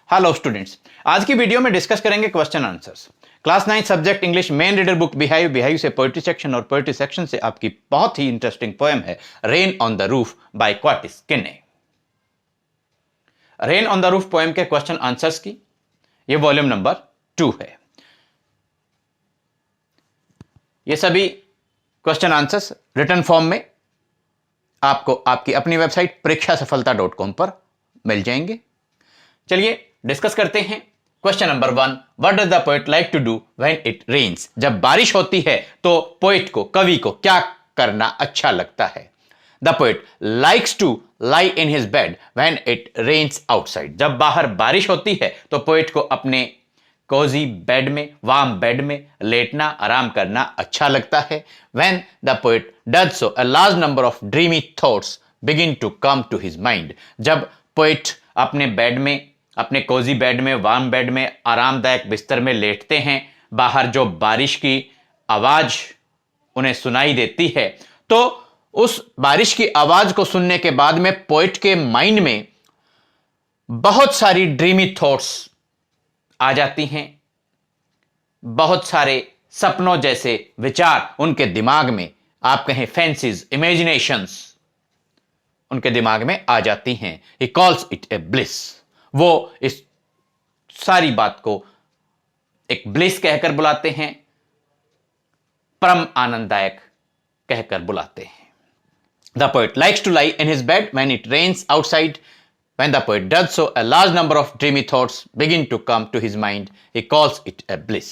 Hello students, आज की video में डिस्कस करेंगे question answers. Class 9 subject English main reader book Beehive, Beehive से पोएट्री सेक्शन और पोएट्री सेक्शन से आपकी बहुत ही इंटरेस्टिंग पोएम है rain on the roof by Coates Kinney. Rain on the roof poem के क्वेश्चन आंसर्स की ये वॉल्यूम नंबर 2 है। ये सभी क्वेश्चन आंसर्स रिटन फॉर्म में आपको आपकी अपनी वेबसाइट parikshaSafalta.com पर मिल जाएंगे। चलिए डिस्कस करते हैं। Question number 1, what does the poet like to do when it rains? जब बारिश होती है तो पोएट को, कवि को क्या करना अच्छा लगता है? The poet likes to lie in his bed when it rains outside. जब बाहर बारिश होती है तो पोएट को अपने कोजी बेड में, वार्म बेड में लेटना, आराम करना अच्छा लगता है। When the poet does so a large number of dreamy thoughts begin to come to his mind. जब पोएट अपने बेड में, अपने कोजी बेड में, वार्म बेड में, आरामदायक बिस्तर में लेटते हैं, बाहर जो बारिश की आवाज उन्हें सुनाई देती है, तो उस बारिश की आवाज को सुनने के बाद में पोएट के माइंड में बहुत सारी ड्रीमी थॉट्स आ जाती हैं। बहुत सारे सपनों जैसे विचार उनके दिमाग में, आप कहें फैंसीज, इमेजिनेशंस उनके दिमाग में आ जाती हैं। He calls it A bliss. वो इस सारी बात को एक ब्लिस कहकर बुलाते हैं, परम आनंददायक कहकर बुलाते हैं। The poet likes to lie in his bed when it rains outside. When the poet does so, a large number of dreamy thoughts begin to come to his mind. He calls it a bliss.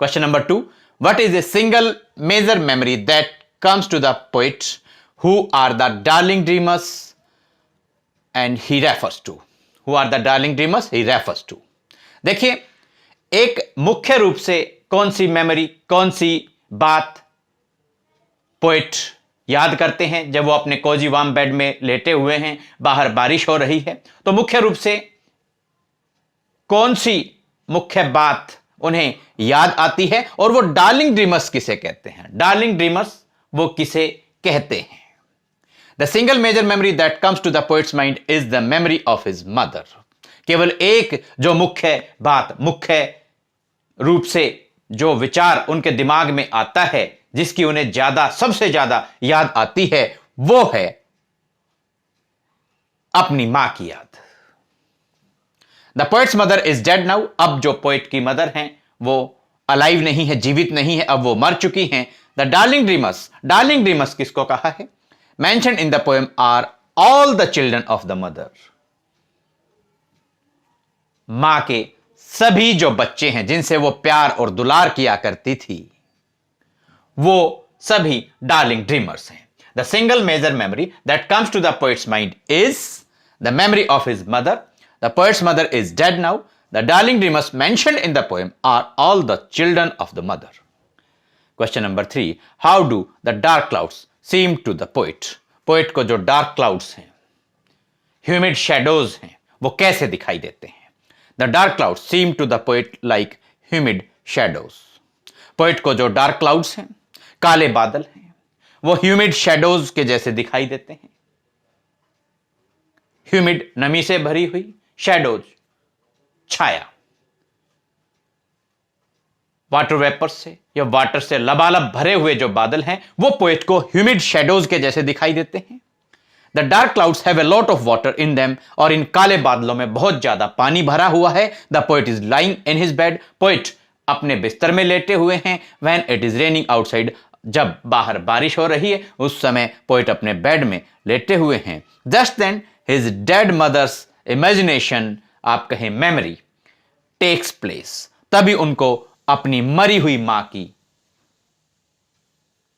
Question number 2. What is a single major memory that comes to the poet? Who are the darling dreamers and he refers to? Who are the darling dreamers he refers to? देखिए, एक मुख्य रूप से कौन सी memory, कौन सी बात poet याद करते हैं जब वो अपने कोजी वार्म बेड में लेटे हुए हैं, बाहर बारिश हो रही है, तो मुख्य रूप से कौन सी मुख्य बात उन्हें याद आती है और वो डार्लिंग ड्रीमर्स किसे कहते हैं? डार्लिंग ड्रीमर्स वो किसे कहते हैं? The single major memory that comes to the poet's mind is the memory of his mother. केवल एक जो मुख्य बात, मुख्य रूप से जो विचार उनके दिमाग में आता है, जिसकी उन्हें सबसे ज्यादा याद आती है, वो है अपनी मां की याद। The poet's mother is dead now. अब जो पोएट की मदर हैं वो अलाइव नहीं है, जीवित नहीं है, अब वो मर चुकी हैं। द डार्लिंग ड्रीमर्स किसको कहा है? Mentioned in the poem are all the children of the mother. मां के सभी जो बच्चे हैं जिनसे वो प्यार और दुलार किया करती थी, वो सभी डार्लिंग ड्रीमर्स हैं। The single major memory that comes to the poet's mind is the memory of his mother. The poet's mother is dead now. The darling dreamers mentioned in the poem are all the children of the mother. Question number 3, how do the dark clouds seem to the poet? Poet को जो dark clouds हैं, humid shadows हैं, वो कैसे दिखाई देते हैं? The dark clouds seem to the poet like humid shadows. Poet को जो डार्क क्लाउड्स हैं, काले बादल हैं, वो ह्यूमिड शैडोज के जैसे दिखाई देते हैं। ह्यूमिड, नमी से भरी हुई, शैडोज, छाया, वाटर वेपर से या वाटर से लबालब भरे हुए जो बादल हैं, वो पोएट को ह्यूमिड शैडोज के जैसे दिखाई देते हैं। The dark clouds have a lot of water in them. और इन काले बादलों में बहुत ज्यादा पानी भरा हुआ है। The poet is lying in his bed. Poet अपने बिस्तर में लेटे हुए हैं। When it is raining outside. जब बाहर बारिश हो रही है उस समय पोएट अपने बेड में लेटे हुए हैं। Just then his dead mother's imagination, आप कहें मेमोरी, टेक्स प्लेस। तभी उनको अपनी मरी हुई मां की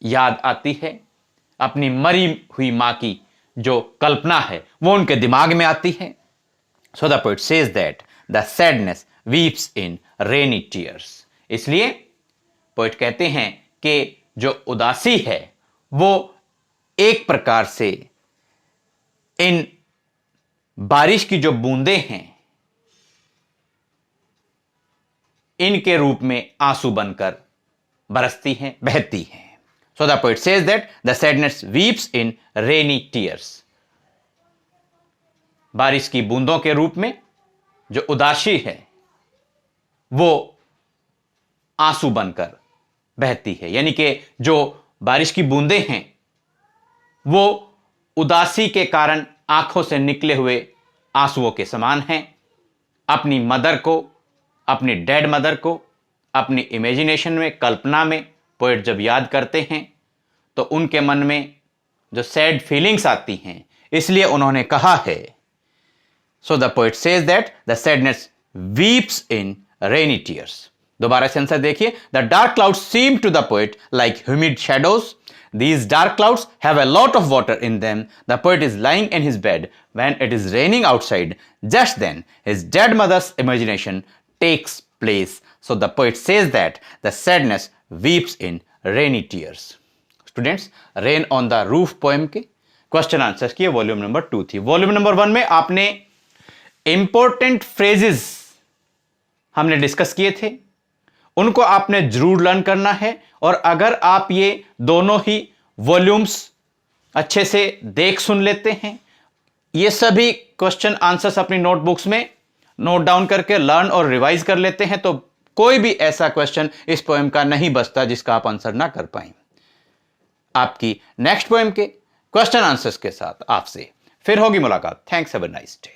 याद आती है। अपनी मरी हुई मां की जो कल्पना है वो उनके दिमाग में आती है। So the poet says that the sadness weeps in rainy tears. इसलिए पोएट कहते हैं कि जो उदासी है वो एक प्रकार से इन बारिश की जो बूंदें हैं, इनके रूप में आंसू बनकर बरसती हैं, बहती हैं। So the poet says that the sadness weeps in rainy tears. बारिश की बूंदों के रूप में जो उदासी है वो आंसू बनकर बहती है, यानी कि जो बारिश की बूंदें हैं वो उदासी के कारण आंखों से निकले हुए आंसुओं के समान हैं। अपनी मदर को, अपनी डेड मदर को अपनी इमेजिनेशन में, कल्पना में पोएट जब याद करते हैं तो उनके मन में जो सैड फीलिंग्स आती हैं, इसलिए उन्होंने कहा है, so the poet says that the sadness weeps in rainy tears. दोबारा से आंसर देखिए, the dark clouds seem to the poet like humid shadows. These dark clouds have a lot of water in them. The poet is lying in his bed when it is raining outside. Just then, his dead mother's imagination takes place. So the poet says that the sadness weeps in rainy tears. Students, Rain on the Roof poem के question answers की volume number 2 थी। Volume number 1 में आपने important phrases हमने discuss किए थे, उनको आपने जरूर लर्न करना है। और अगर आप ये दोनों ही वॉल्यूम्स अच्छे से देख सुन लेते हैं, ये सभी क्वेश्चन आंसर्स अपनी नोटबुक्स में नोट डाउन करके लर्न और रिवाइज कर लेते हैं, तो कोई भी ऐसा क्वेश्चन इस पोएम का नहीं बचता जिसका आप आंसर ना कर पाएं। आपकी नेक्स्ट पोएम के क्वेश्चन आंसर्स के साथ आपसे फिर होगी मुलाकात। Thanks, have a nice day.